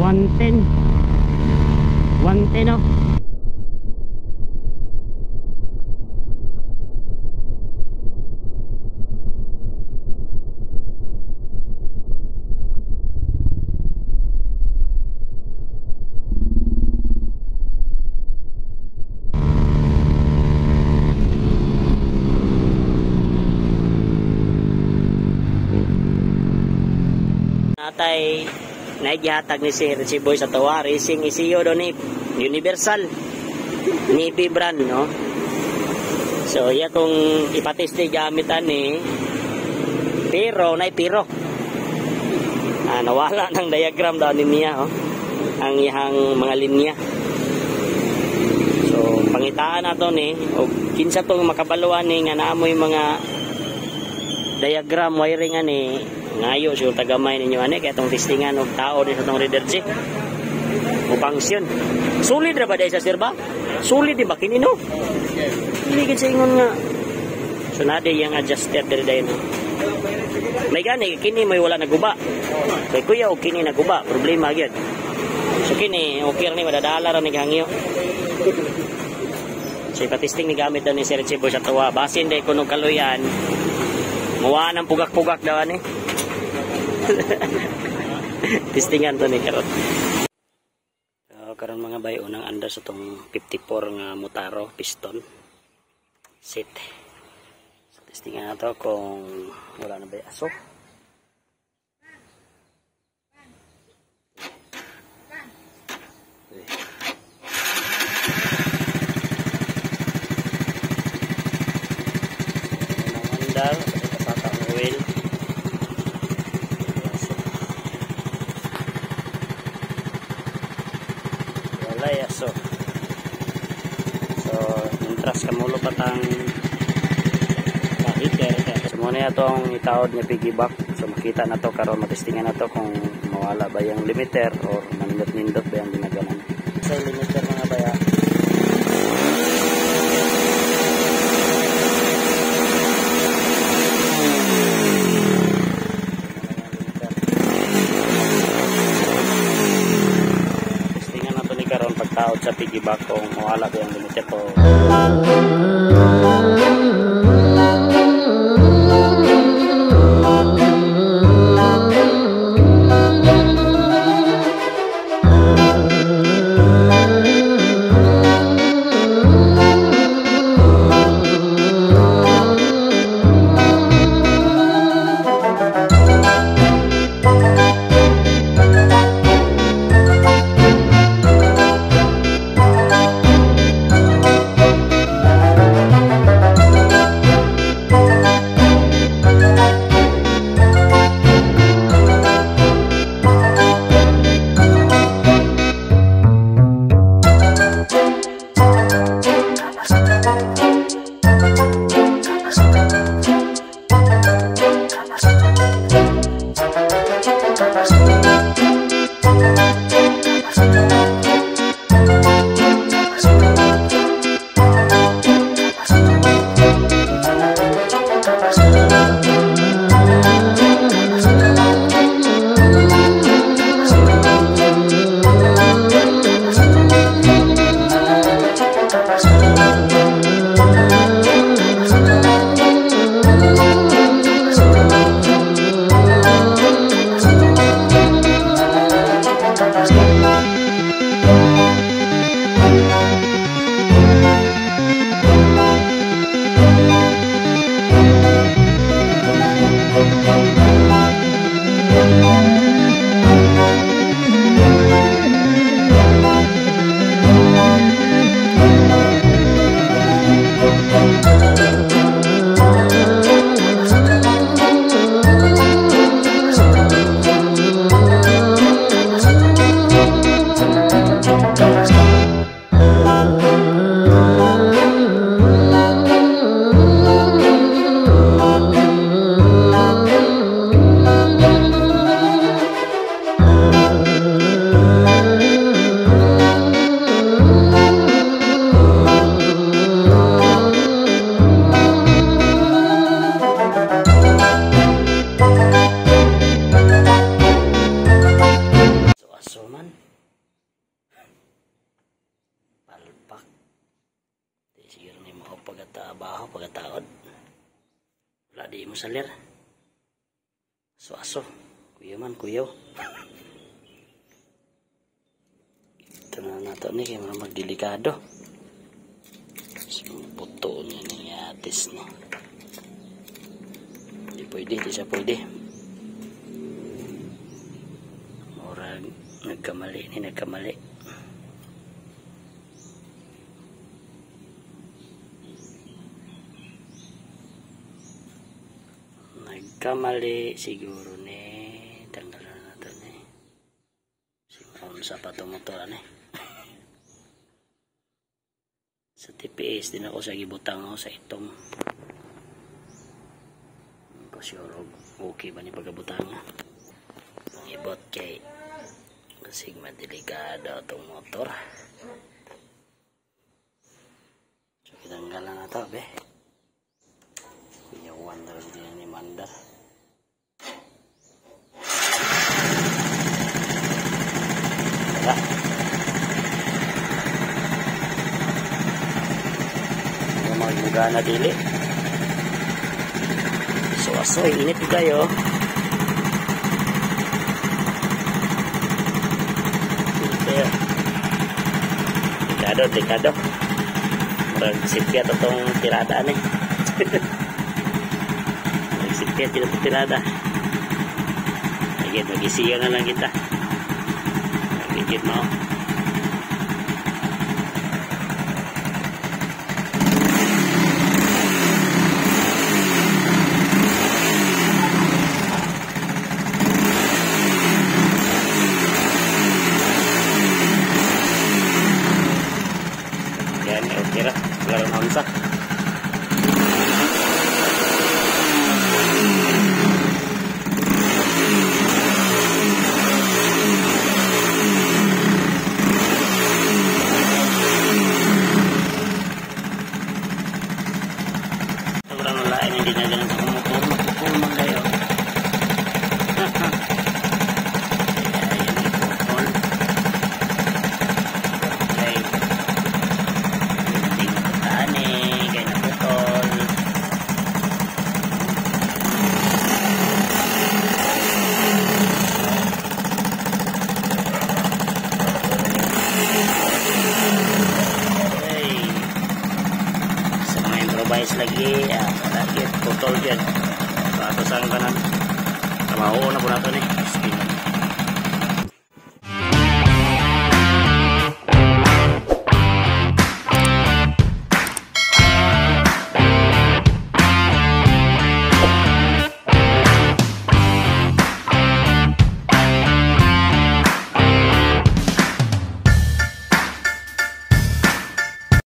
110. 110 oh. Natay naigihatag ni Sir si Boy sa tawa racing isiyo do ni Universal ni Brand no. So iya kung ipateste gamitan ni pero nawala ng diagram daw niya oh. Ang iyang mga linya. So pangitaan nato ni og kinsa tong makabaluan ni nga naamoy mga diagram wiring ani ngayo siguro tagamay ninyo ani kaya itong testingan og tao din sa itong Readergy o function sulit ra ba dahil sa sir ba? Sulit di ba kinino? Hindi ka sa ingon nga so nade yung adjuster dari dahil may gani kini may wala naguba kay kuya o kini naguba problema agad so kini okay ni madadala ra ni hangyo so ipatesting ni gamit daw ni Sir Chibo sa tuwa basin dahil kuno kaluyan muwa ng pugak-pugak daw ni testingan to ni karon. Karon mga bay unang andar sa tong 54 nga Motaro piston set. So, testingan nato kung wala na bay aso. Unang andar kasata ang oil. So intras kamulo patang kahiter so muna itong itawad niya piggyback so makita na to karon matestingan na to kung mawala ba yung limiter or manindot-nindot ba yung ginaganan sa limiter mga baya pagtaod sa piggyback kung mawala ba yung limiter to. salir. Aso-aso. Kuyaw man, kuyaw. Ito na nato ni, kaya magdelikado. Puto niya ni atis ni. Hindi pwede, hindi siya pwede. Murag, nagkamali. Nagkamali siguro ni. Tanggalan na natin ni. Siguro sa pato-motor ni. Sa TPS din ako sa gibutang ako sa itong. Kasi okay ba ni pagkabutang nga. Ibot kay kasi madelikado itong motor. So kitanggalan na ito be. Kunyawan na rin din ni Mandar. Tara. Magmuga na dili. So asoy, init kayo. Dekado. Magsipya itong tirada ni. Magsipya itong tirada. Agad, mag-isiya na lang kita. Agad mo. Kira kelaran Hamzah. Orang lain yang dijajaran sama kumukul kayo. Bayas lagi ya, lagi putol dyan. Sa ato sa kanan. Tamaho na po nato ni.